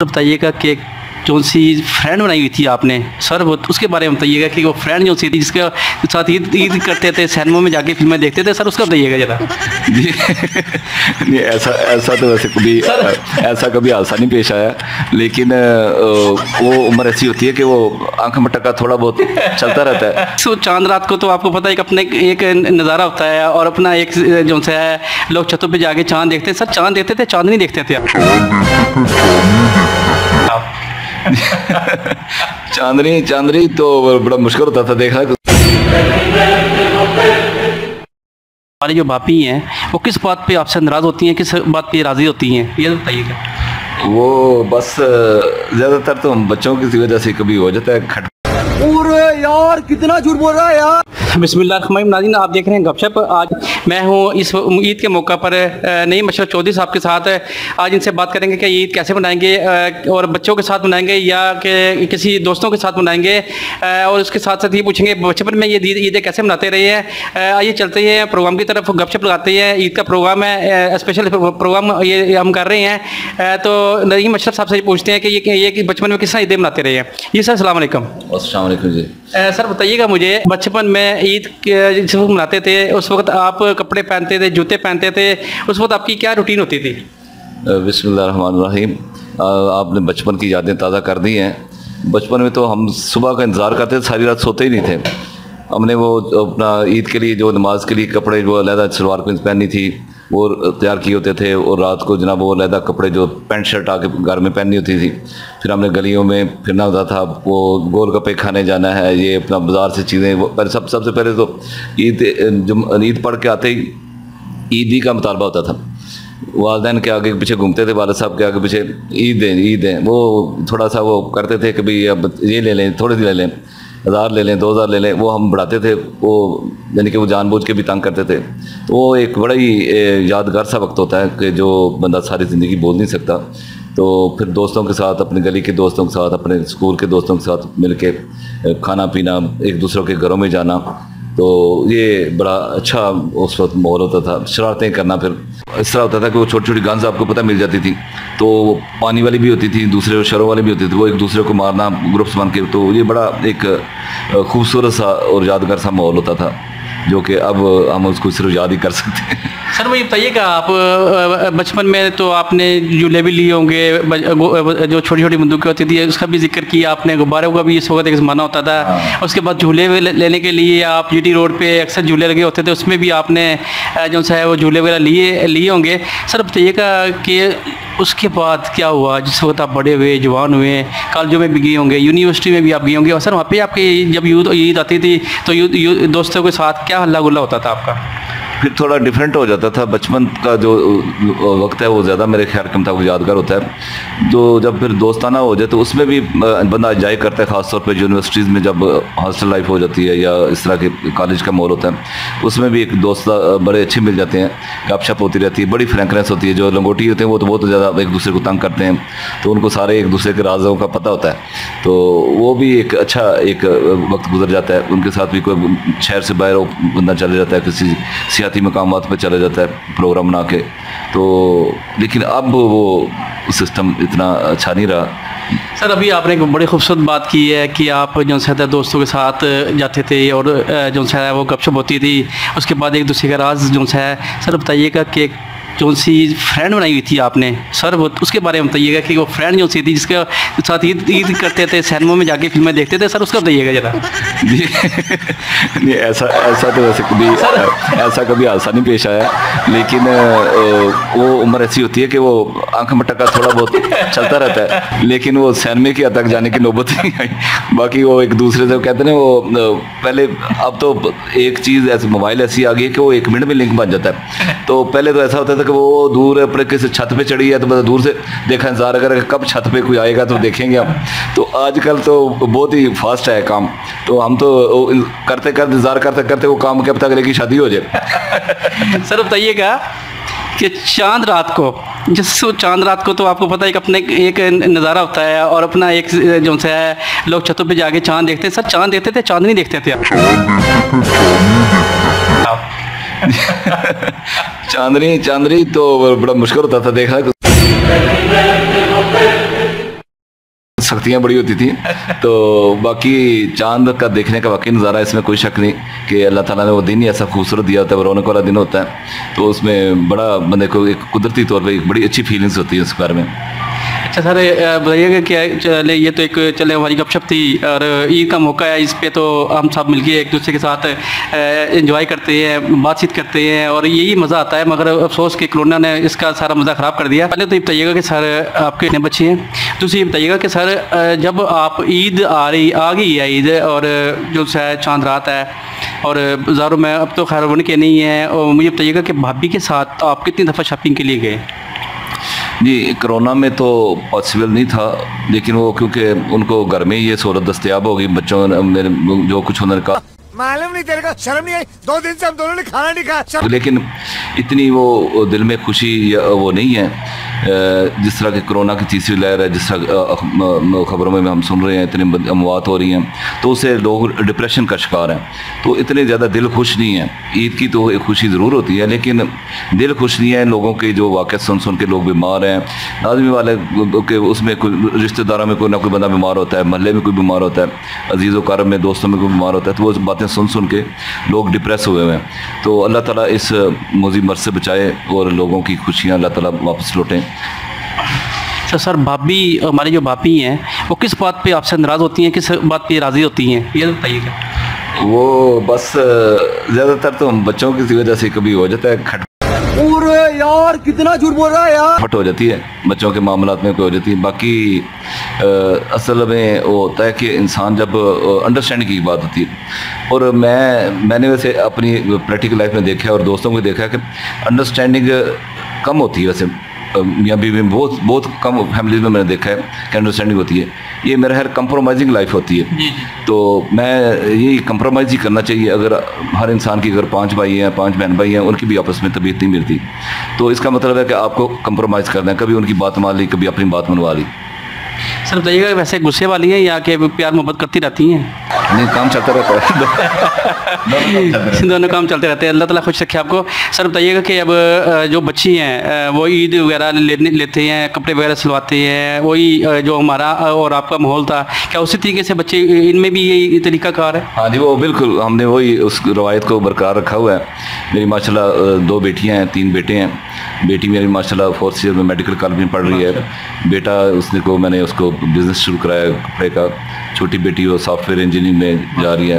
बताइएगा कि कौन सी फ्रेंड बनाई हुई थी आपने सर, वो उसके बारे में बताइएगा कि वो फ्रेंड जो सी थी जिसके साथ ईद करते थे, सिनेमा में जाके फिल्में देखते थे सर, उसका बताइएगा जरा। जी नहीं, ऐसा तो वैसे कभी ऐसा कभी हादसा नहीं पेश आया, लेकिन वो उम्र ऐसी होती है कि वो आंख मटका थोड़ा बहुत चलता रहता है। सो चांद रात को तो आपको पता है कि अपने एक नज़ारा होता है और अपना एक जो सा है लोग छतों पे जाके चांद देखते हैं सर, चांद देखते थे चांद नहीं देखते थे आप? चांदनी तो बड़ा मुश्किल होता था देखना। हमारी जो भाभी हैं वो किस बात पे आपसे नाराज़ होती हैं, किस बात पे राज़ी होती हैं, ये बताइएगा। वो बस ज़्यादातर तो हम बच्चों की वजह से कभी हो जाता है खट। यार कितना झूठ बोल रहा है यार। बिस्मिल्लाहिर्रहमानिर्रहीम। नाज़रीन आप देख रहे हैं गपशप। आज मैं हूँ इस ईद के मौका पर नईम अशरफ चौधरी साहब के साथ। आज इनसे बात करेंगे कि ईद कैसे मनाएंगे और बच्चों के साथ मनाएंगे या कि किसी दोस्तों के साथ मनाएंगे, और उसके साथ साथ ये पूछेंगे बचपन में ये ईदें कैसे मनाते रहे हैं। आइए चलते हैं प्रोग्राम की तरफ, गपशप लगाते हैं। ईद का प्रोग्राम है, स्पेशल प्रोग्राम ये हम कर रहे हैं। तो नईम अशरफ साहब से पूछते हैं कि ये बचपन में किस तरह ईदें मनाते रहे हैं। जी सर, अस्सलाम वालेकुम। अस्सलाम वालेकुम जी। सर बताइएगा मुझे, बचपन में ईद जिस वक्त मनाते थे उस वक्त आप कपड़े पहनते थे, जूते पहनते थे, उस वक्त आपकी क्या रूटीन होती थी? बिस्मिल्लाहिर्रहमानिर्रहीम। आपने बचपन की यादें ताज़ा कर दी हैं। बचपन में तो हम सुबह का इंतज़ार करते थे, सारी रात सोते ही नहीं थे। हमने वो अपना ईद के लिए जो नमाज के लिए कपड़े जो अलहदा सलवार कमीज पहननी थी वो तैयार किए होते थे, और रात को जनाब वो अलहदा कपड़े जो पैंट शर्ट आके घर में पहननी होती थी। फिर हमने गलियों में फिरना होता था, वो गोलगप्पे खाने जाना है, ये अपना बाज़ार से चीज़ें। वो सबसे पहले तो ईद पढ़ के आते ही ईदी का मुतालबा होता था। वालिदैन के आगे पीछे घूमते थे, वालिद साहब के आगे पीछे ईद दें। वो थोड़ा सा वो करते थे कि भाई अब ये ले लें, थोड़ी सी ले लें, 1000 ले लें, 2000 ले लें। वो हम बढ़ाते थे, वो यानी कि वो जानबूझ के भी तंग करते थे। तो वो एक बड़ा ही यादगार सा वक्त होता है कि जो बंदा सारी ज़िंदगी बोल नहीं सकता। तो फिर दोस्तों के साथ, अपने गली के दोस्तों के साथ, अपने स्कूल के दोस्तों के साथ मिल के खाना पीना, एक दूसरों के घरों में जाना, तो ये बड़ा अच्छा उस वक्त माहौल होता था। शरारतें करना, फिर इस तरह होता था कि वो छोटी छोटी गन्स आपको पता मिल जाती थी, तो वो पानी वाली भी होती थी, दूसरे शरों वाली भी होती थी, वो एक दूसरे को मारना ग्रुप्स बन के। तो ये बड़ा एक खूबसूरत सा और यादगार सा माहौल होता था, जो कि अब हम उसको सिर्फ याद ही कर सकते हैं। सर मुझे बताइएगा, आप बचपन में तो आपने झूले भी लिए होंगे, जो छोटी छोटी बंदूकें होती थी उसका भी जिक्र किया आपने, गुब्बारों का भी इस वक्त एक ज़माना होता था। हाँ। उसके बाद झूले लेने के लिए आप जीटी रोड पे अक्सर झूले लगे होते थे, उसमें भी आपने जो सा है वो झूले वगैरह लिए होंगे। सर बताइएगा कि उसके बाद क्या हुआ, जिस वक्त आप बड़े हुए, जवान हुए, कॉलेजों में भी गए होंगे, यूनिवर्सिटी में भी आप गए होंगे, और सर वहाँ पे आपकी जब ईद आती थी तो दोस्तों के साथ क्या हल्ला गुल्ला होता था आपका? फिर थोड़ा डिफरेंट हो जाता था। बचपन का जो वक्त है वो ज़्यादा मेरे ख्याल कम था, वो यादगार होता है। तो जब फिर दोस्ताना हो जाए तो उसमें भी बंदा एंजॉय करता है, ख़ासतौर पे यूनिवर्सिटीज़ में जब हॉस्टल लाइफ हो जाती है या इस तरह के कॉलेज का माहौल होता है, उसमें भी एक दोस्त बड़े अच्छे मिल जाते हैं, गपशप होती रहती है, बड़ी फ्रैंकनेस होती है। जो लंगोटी होते हैं वो तो बहुत ज़्यादा एक दूसरे को तंग करते हैं, तो उनको सारे एक दूसरे के राज़ों का पता होता है, तो वो भी एक अच्छा एक वक्त गुजर जाता है। उनके साथ भी कोई शहर से बाहर बंदा चले जाता है, किसी सियाती मकामात पे चला जाता है प्रोग्राम बना के। तो लेकिन अब वो सिस्टम इतना अच्छा नहीं रहा। सर अभी आपने एक बड़ी खूबसूरत बात की है कि आप जो है दोस्तों के साथ जाते थे और जो है वो गपशप होती थी, उसके बाद एक दूसरे का राज जो है। सर बताइएगा कि कौन सी फ्रेंड बनाई हुई थी आपने सर, वो उसके बारे में बताइएगा कि वो फ्रेंड जो सी थी जिसके साथ ईद करते थे, सिनेमा में जाके फिल्में देखते थे सर, उसका बताइएगा जरा। नहीं, ऐसा तो वैसे कभी हादसा नहीं पेश आया, लेकिन वो उम्र ऐसी होती है कि वो आंख मटका थोड़ा बहुत चलता रहता है, लेकिन वो सिनेमा की हद तक जाने की नौबत नहीं आई। बाकी वो एक दूसरे से कहते हैं वो पहले, अब तो एक चीज़ ऐसी मोबाइल ऐसी आ गई है कि वो 1 मिनट में लिंक बन जाता है। तो पहले तो ऐसा होता था कि वो दूर अपने किसी छत पे चढ़ी है तो मतलब दूर से देखा इंतजार अगर कब छत पे कोई आएगा तो देखेंगे हम। तो आजकल तो बहुत ही फास्ट है काम, तो हम तो करते इंतजार करते करते वो काम कब तक लेकी शादी हो जाए। सर बताइएगा कि चांद रात को तो आपको पता है कि अपने एक नज़ारा होता है और अपना एक जो है लोग छतों पे जाके चांद देखते हैं। सर चांद देखते थे चांद नहीं देखते थे आप? चांदनी तो बड़ा मुश्किल होता था देखना। सख्तियाँ बड़ी होती थी। तो बाकी चांद का देखने का वाकई नज़ारा, इसमें कोई शक नहीं कि अल्लाह ताला ने वो दिन ही ऐसा खूबसूरत दिया होता है, वो रौनक वाला दिन होता है। तो उसमें बड़ा बंदे को एक कुदरती तौर पर एक बड़ी अच्छी फीलिंग्स होती है उस बारे में। अच्छा सर, बताइएगा क्या चले, ये तो एक चले हमारी गपशप थी और ईद का मौका है, इस पे तो हम सब मिलके एक दूसरे के साथ एंजॉय करते हैं, बातचीत करते हैं और यही मज़ा आता है। मगर अफसोस कि कोरोना ने इसका सारा मज़ा ख़राब कर दिया। पहले तो ये बताइएगा कि सर आपके कितने बच्चे हैं, दूसरी ये बताइएगा कि सर जब आप ईद आ गई है ईद और जो है चांद रात है और बाज़ारों में अब तो खैर के नहीं है, और मुझे बताइएगा कि भाभी के साथ आप कितनी दफ़ा शॉपिंग के लिए गए? जी, कोरोना में तो पॉसिबल नहीं था, लेकिन वो क्योंकि उनको घर में ही ये सहूलत दस्तयाब हो गई, बच्चों ने मेरे जो कुछ उन्होंने कहा, मालूम नहीं तेरे को शर्म नहीं आई, 2 दिन से हम दोनों ने खाना नहीं खाया। लेकिन इतनी वो दिल में खुशी वो नहीं है जिस तरह की कोरोना की तीसरी लहर है, जिस तरह खबरों में हम सुन रहे हैं इतनी अमवात हो रही हैं, तो उससे लोग डिप्रेशन का शिकार हैं। तो इतने ज़्यादा दिल खुश नहीं है। ईद की तो एक खुशी ज़रूर होती है, लेकिन दिल खुश नहीं है। लोगों के जो वाक़ सुन के लोग बीमार हैं, आदमी वाले के उसमें कोई रिश्तेदारों में कोई ना कोई बंदा बीमार होता है, महल्ले में कोई बीमार होता है, अजीज़ व क़रीब में दोस्तों में कोई बीमार होता है, तो वो बातें सुन के लोग डिप्रेस हुए हुए हैं। तो अल्लाह ताला इस मुसीबत मर्ज़ से बचाए और लोगों की खुशियाँ अल्लाह ताला वापस लौटें। तो सर भाभी, हमारी जो भाभी हैं वो किस बात पे आपसे नाराज़ होती हैं, किस बात पे राज़ी होती हैं, ये बताइएगा। वो बस ज़्यादातर तो हम बच्चों की वजह से कभी हो जाता है खट यार कितना झूठ बोल रहा है यार, फट हो जाती है, बच्चों के मामलात में कोई हो जाती है। बाकी असल में वो होता है कि इंसान जब अंडरस्टैंडिंग की बात होती है, और मैंने वैसे अपनी प्रैक्टिकल लाइफ में देखा है और दोस्तों को देखा है कि अंडरस्टैंडिंग कम होती है। वैसे मियाँ बीवी में बहुत कम फैमिलीज में मैंने देखा है कि अंडरस्टैंडिंग होती है। ये मेरा हर कंप्रोमाइजिंग लाइफ होती है। तो मैं यही कंप्रोमाइज़ ही करना चाहिए। अगर हर इंसान की अगर 5 भाई हैं, 5 बहन भाई हैं, उनकी भी आपस में तबीयत नहीं मिलती, तो इसका मतलब है कि आपको कंप्रोमाइज़ करना है। कभी उनकी बात मान ली, कभी अपनी बात मनवा ली। सर बताइएगा, वैसे गुस्से वाली हैं या कि प्यार मोहब्बत करती रहती हैं? नहीं, काम चलता रहता है। दोनों काम चलते रहते हैं। अल्लाह ताला खुश रखे आपको। सर बताइएगा कि अब जो बच्ची हैं वो ईद वगैरह लेते हैं, कपड़े वगैरह सिलवाते हैं, वही जो हमारा और आपका माहौल था, क्या उसी तरीके से बच्चे इनमें भी यही तरीक़ाकार है? हाँ जी, वो बिल्कुल हमने वही उस रवायत को बरकरार रखा हुआ है। मेरी माशाल्लाह 2 बेटियाँ हैं, 3 बेटे हैं। बेटी मेरी माशाल्लाह 4th ईयर में मेडिकल कॉलेज में पढ़ रही है। बेटा मैंने उसको बिज़नेस शुरू कराया कपड़े का। छोटी बेटी वो सॉफ्टवेयर इंजीनियरिंग में जा रही है।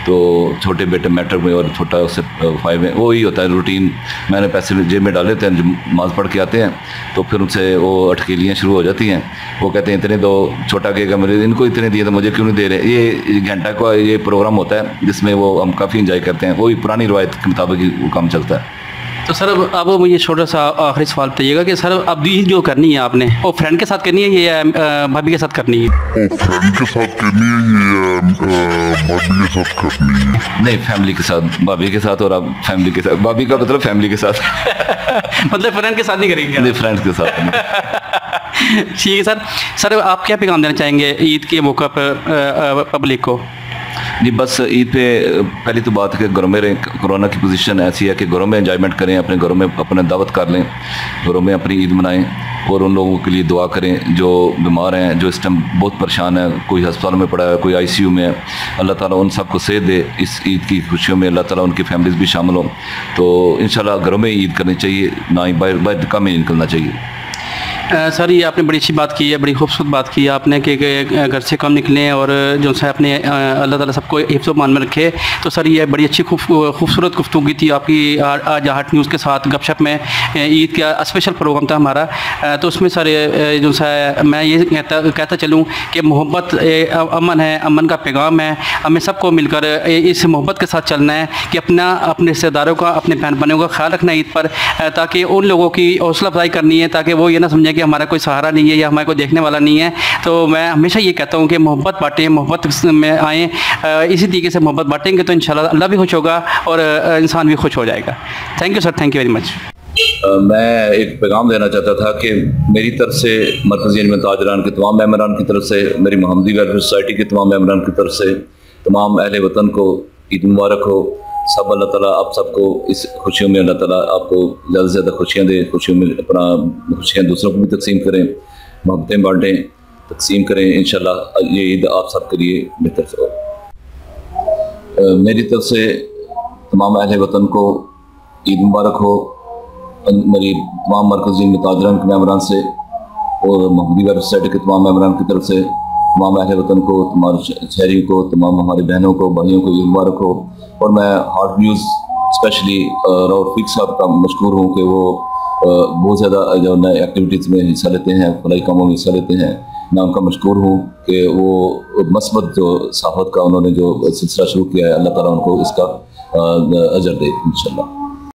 तो छोटे बेटे मैट्रिक में और छोटा उससे 5 में। वो ही होता है रूटीन। मैंने पैसे जेब में डाले थे, नमाज़ पढ़ के आते हैं तो फिर उनसे वो अटकेलियाँ शुरू हो जाती हैं। वो कहते हैं इतने दो, छोटा कहेगा मेरे इनको इतने दिए तो मुझे क्यों नहीं दे रहे। ये घंटा का ये प्रोग्राम होता है जिसमें वो हम काफ़ी इंजॉय करते हैं। वही पुरानी रवायत के मुताबिक ही वो काम चलता है। तो सर अब मुझे छोटा सा आखिरी सवाल बताइएगा कि सर अब जो करनी है आपने, वो फ्रेंड के साथ करनी है या भाभी के साथ करनी है? फ्रेंड के साथ करनी है या भाभी के साथ करनी है? नहीं, फैमिली के साथ, भाभी के साथ। और अब फैमिली के साथ, भाभी का मतलब फैमिली के साथ। मतलब फ्रेंड के साथ नहीं करेंगे? नहीं, फ्रेंड्स के साथ। ठीक है सर। सर आप क्या पैगाम देना चाहेंगे ईद के मौका पर पब्लिक को? जी बस ईद पे पहली तो बात है कि घरों में रहें। कोरोना की पोजीशन ऐसी है कि घरों में एंजॉयमेंट करें, अपने घरों में अपने दावत कर लें, घरों में अपनी ईद मनाएं और उन लोगों के लिए दुआ करें जो बीमार हैं, जो इस टाइम बहुत परेशान है। कोई अस्पताल में पड़ा है, कोई ICU में है। अल्लाह ताला उन सबको सेहत दे। इस ईद की खुशियों में अल्लाह ताला उनकी फैमिलीज़ भी शामिल हो। तो इंशाल्लाह घरों में ईद करनी चाहिए, ना ही बाहर कम ही निकलना चाहिए। सर ये आपने बड़ी अच्छी बात की है, बड़ी खूबसूरत बात की है आपने कि घर से कम निकलें और जो है अपने अल्लाह ताला सबको हिफ्ज़ मान में रखे। तो सर ये बड़ी अच्छी खूबसूरत गुफ्तगू थी आपकी आज हाट न्यूज़ के साथ गपशप में। ईद का स्पेशल प्रोग्राम था हमारा। तो उसमें सर जो है मैं ये कहता चलूँ कि मोहब्बत अमन है, अमन का पैगाम है। हमें सबको मिलकर इस मोहब्बत के साथ चलना है कि अपने रिश्तेदारों का, अपने बहन भाइयों का ख्याल रखना है ईद पर, ताकि उन लोगों की हौसला अफजाई करनी है, ताकि वो ये ना समझें कि हमारा कोई सहारा नहीं है या हमारे कोई देखने वाला नहीं है। तो मैं हमेशा ये कहता हूँ कि मोहब्बत बांटें, मोहब्बत में आएँ। इसी तरीके से मोहब्बत बांटेंगे तो इंशाल्लाह अल्लाह भी खुश होगा और इंसान भी खुश हो जाएगा। Thank you sir, thank you very much. मैं एक पैगाम देना चाहता था कि मेरी तरफ से, मरकज़ी अजमत ताजरान के तमाम मेम्बरान की तरफ से, मेरी मोहम्मदी वेलफेयर सोसाइटी के तमाम मेम्बरान की तरफ से तमाम अहले वतन को ईद मुबारक हो। सब अल्लाह ताला आप सबको इस खुशियों में अल्लाह ताला आपको ज़्यादा से ज़्यादा खुशियाँ दे, खुशियों में अपना खुशियाँ दूसरों को भी तकसीम करें, मोहब्बतें बांटें तकसीम करें। इंशाल्लाह ये ईद आप सबके लिए बेहतर से हो। मेरी तरफ से तमाम अहले वतन को ईद मुबारक हो। मेरी तमाम मरकज़ी मुतादरन के मेम्बरान से और महमदी वेलफेयर सोसाइटी के तमाम मेम्बरान की तरफ से तमाम अहले वतन को, तमाम शहरियों को, तमाम हमारी बहनों को, भाइयों को ईद मुबारक हो। और मैं हार्ट न्यूज़ स्पेशली रऊफ़ साहब का मशकूर हूँ कि वो बहुत ज़्यादा जो नए एक्टिविटीज़ में हिस्सा लेते हैं, फलाई कामों में हिस्सा लेते हैं। मैं उनका मशकूर हूँ कि वो मस्बत जो सहाफ़त का उन्होंने जो सिलसिला शुरू किया है, अल्लाह ताला उनको इसका अजर दे इंशाअल्लाह।